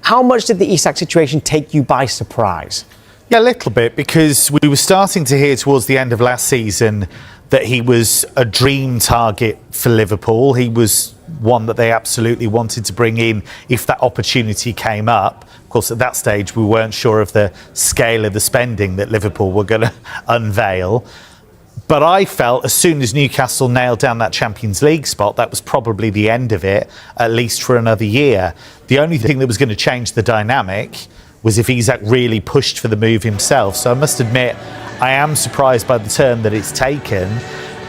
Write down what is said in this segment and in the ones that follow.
How much did the Isak situation take you by surprise? Yeah, a little bit, because we were starting to hear towards the end of last season that he was a dream target for Liverpool. He was one that they absolutely wanted to bring in if that opportunity came up. Of course, at that stage, we weren't sure of the scale of the spending that Liverpool were going to unveil. But I felt as soon as Newcastle nailed down that Champions League spot, that was probably the end of it, at least for another year. The only thing that was going to change the dynamic was if Isak really pushed for the move himself. So I must admit, I am surprised by the turn that it's taken.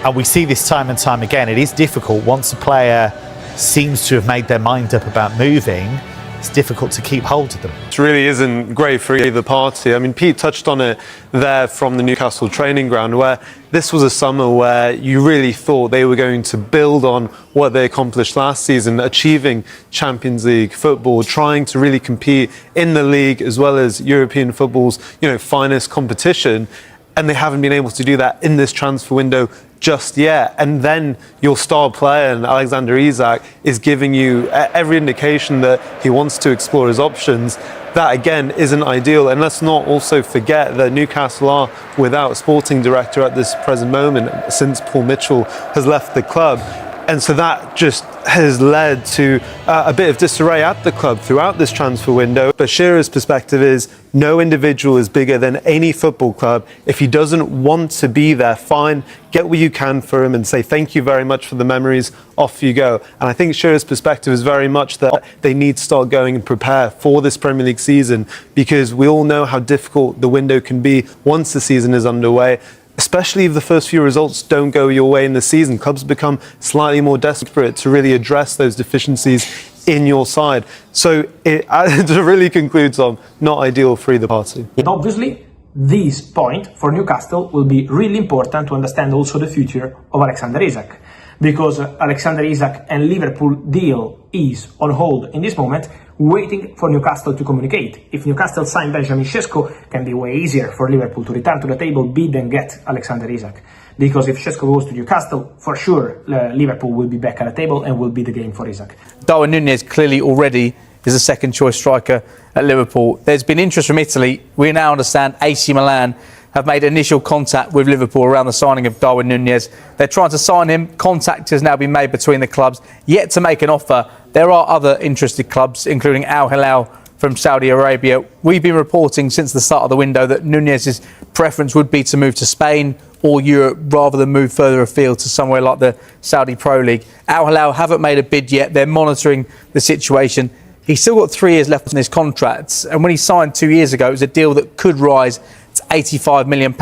And we see this time and time again. It is difficult once a player seems to have made their mind up about moving. It's difficult to keep hold of them. It really isn't great for either party. I mean, Pete touched on it there from the Newcastle training ground, where this was a summer where you really thought they were going to build on what they accomplished last season, achieving Champions League football, trying to really compete in the league as well as European football's, finest competition. And they haven't been able to do that in this transfer window just yet. And then your star player, Alexander Isak, is giving you every indication that he wants to explore his options. That again isn't ideal. And let's not also forget that Newcastle are without a sporting director at this present moment since Paul Mitchell has left the club. And so that just has led to a bit of disarray at the club throughout this transfer window. But Shearer's perspective is no individual is bigger than any football club. If he doesn't want to be there, fine, get what you can for him and say thank you very much for the memories, off you go. And I think Shearer's perspective is very much that they need to start going and prepare for this Premier League season, because we all know how difficult the window can be once the season is underway. Especially if the first few results don't go your way in the season. Clubs become slightly more desperate to really address those deficiencies in your side. So it really concludes on not ideal for either party. Obviously, this point for Newcastle will be really important to understand also the future of Alexander Isak. Because Alexander Isak and Liverpool deal is on hold in this moment, waiting for Newcastle to communicate. If Newcastle sign Benjamin Sesko, can be way easier for Liverpool to return to the table, bid and get Alexander Isak. Because if Sesko goes to Newcastle, for sure Liverpool will be back at the table and will be the game for Isak. Darwin Núñez clearly already is a second choice striker at Liverpool. There's been interest from Italy. We now understand AC Milan have made initial contact with Liverpool around the signing of Darwin Núñez. They're trying to sign him. Contact has now been made between the clubs, yet to make an offer. There are other interested clubs, including Al Hilal from Saudi Arabia. We've been reporting since the start of the window that Núñez's preference would be to move to Spain or Europe rather than move further afield to somewhere like the Saudi Pro League. Al Hilal haven't made a bid yet. They're monitoring the situation. He's still got 3 years left on his contract, and when he signed 2 years ago, it was a deal that could rise to £85 million.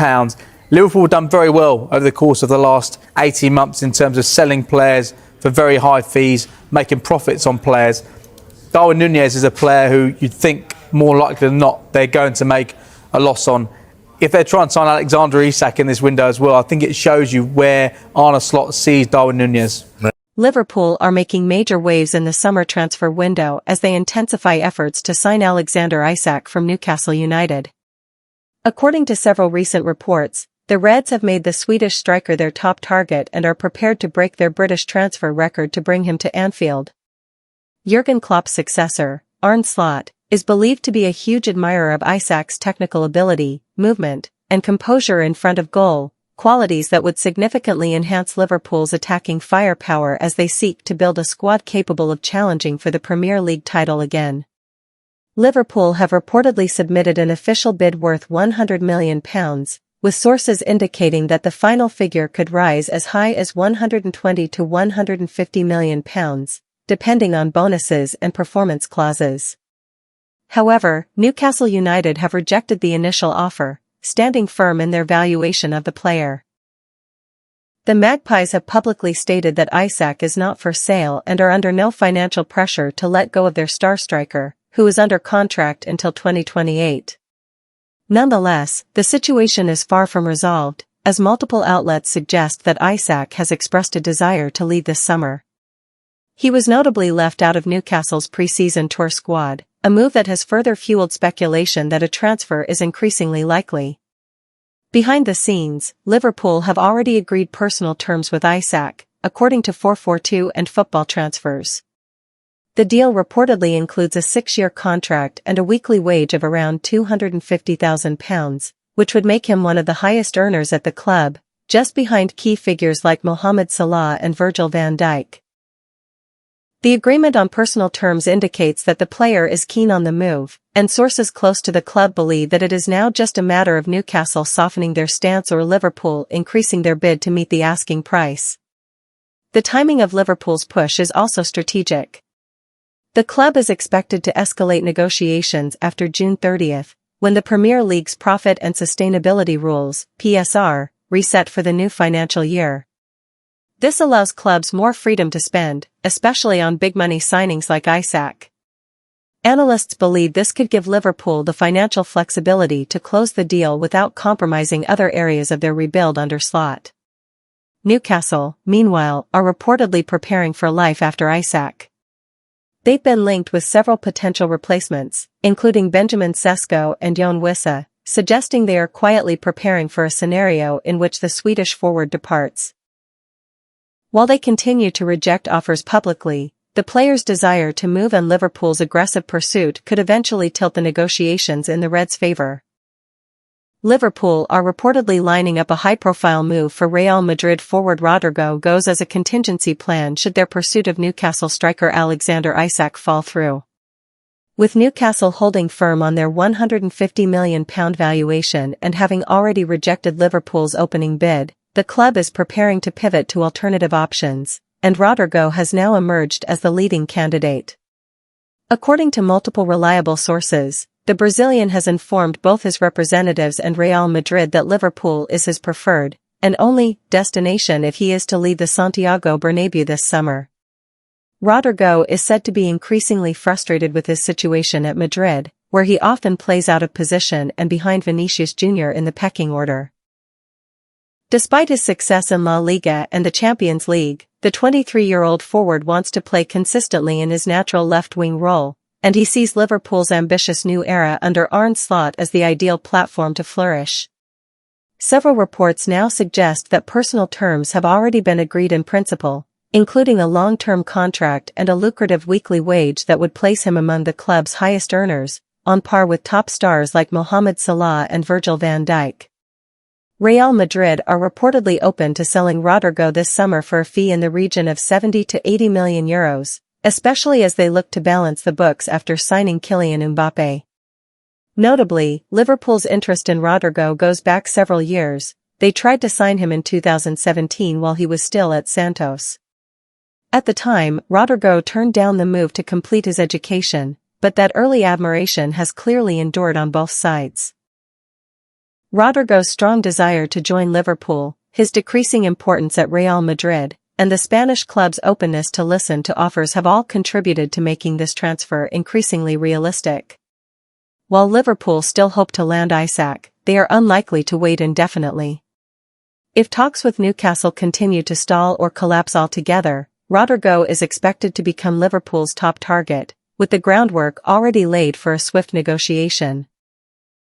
Liverpool have done very well over the course of the last 18 months in terms of selling players for very high fees, making profits on players. Darwin Núñez is a player who you'd think more likely than not they're going to make a loss on. If they're trying to sign Alexander Isak in this window as well, I think it shows you where Arne Slot sees Darwin Núñez. Liverpool are making major waves in the summer transfer window as they intensify efforts to sign Alexander Isak from Newcastle United. According to several recent reports, the Reds have made the Swedish striker their top target and are prepared to break their British transfer record to bring him to Anfield. Jurgen Klopp's successor, Arne Slot, is believed to be a huge admirer of Isak's technical ability, movement, and composure in front of goal, qualities that would significantly enhance Liverpool's attacking firepower as they seek to build a squad capable of challenging for the Premier League title again. Liverpool have reportedly submitted an official bid worth £100 million, with sources indicating that the final figure could rise as high as £120 to £150 million, depending on bonuses and performance clauses. However, Newcastle United have rejected the initial offer, standing firm in their valuation of the player. The Magpies have publicly stated that Isak is not for sale and are under no financial pressure to let go of their star striker, who is under contract until 2028. Nonetheless, the situation is far from resolved, as multiple outlets suggest that Isak has expressed a desire to leave this summer. He was notably left out of Newcastle's pre-season tour squad, a move that has further fueled speculation that a transfer is increasingly likely. Behind the scenes, Liverpool have already agreed personal terms with Isak, according to 442 and Football Transfers. The deal reportedly includes a 6-year contract and a weekly wage of around £250,000, which would make him one of the highest earners at the club, just behind key figures like Mohamed Salah and Virgil van Dijk. The agreement on personal terms indicates that the player is keen on the move, and sources close to the club believe that it is now just a matter of Newcastle softening their stance or Liverpool increasing their bid to meet the asking price. The timing of Liverpool's push is also strategic. The club is expected to escalate negotiations after June 30th, when the Premier League's Profit and Sustainability Rules, PSR, reset for the new financial year. This allows clubs more freedom to spend, especially on big-money signings like Isak. Analysts believe this could give Liverpool the financial flexibility to close the deal without compromising other areas of their rebuild under Slot. Newcastle, meanwhile, are reportedly preparing for life after Isak. They've been linked with several potential replacements, including Benjamin Sesko and Jon Wissa, suggesting they are quietly preparing for a scenario in which the Swedish forward departs. While they continue to reject offers publicly, the player's desire to move and Liverpool's aggressive pursuit could eventually tilt the negotiations in the Reds' favour. Liverpool are reportedly lining up a high-profile move for Real Madrid forward Rodrigo Goes as a contingency plan should their pursuit of Newcastle striker Alexander Isak fall through. With Newcastle holding firm on their £150 million valuation and having already rejected Liverpool's opening bid, the club is preparing to pivot to alternative options, and Rodrigo has now emerged as the leading candidate. According to multiple reliable sources, the Brazilian has informed both his representatives and Real Madrid that Liverpool is his preferred, and only, destination if he is to lead the Santiago Bernabéu this summer. Rodrigo is said to be increasingly frustrated with his situation at Madrid, where he often plays out of position and behind Vinicius Jr. in the pecking order. Despite his success in La Liga and the Champions League, the 23-year-old forward wants to play consistently in his natural left-wing role, and he sees Liverpool's ambitious new era under Arne Slot as the ideal platform to flourish. Several reports now suggest that personal terms have already been agreed in principle, including a long-term contract and a lucrative weekly wage that would place him among the club's highest earners, on par with top stars like Mohamed Salah and Virgil van Dijk. Real Madrid are reportedly open to selling Rodrigo this summer for a fee in the region of 70 to 80 million euros, especially as they look to balance the books after signing Kylian Mbappé. Notably, Liverpool's interest in Rodrigo goes back several years. They tried to sign him in 2017 while he was still at Santos. At the time, Rodrigo turned down the move to complete his education, but that early admiration has clearly endured on both sides. Rodrigo's strong desire to join Liverpool, his decreasing importance at Real Madrid, and the Spanish club's openness to listen to offers have all contributed to making this transfer increasingly realistic. While Liverpool still hope to land Isak, they are unlikely to wait indefinitely. If talks with Newcastle continue to stall or collapse altogether, Rodrigo is expected to become Liverpool's top target, with the groundwork already laid for a swift negotiation.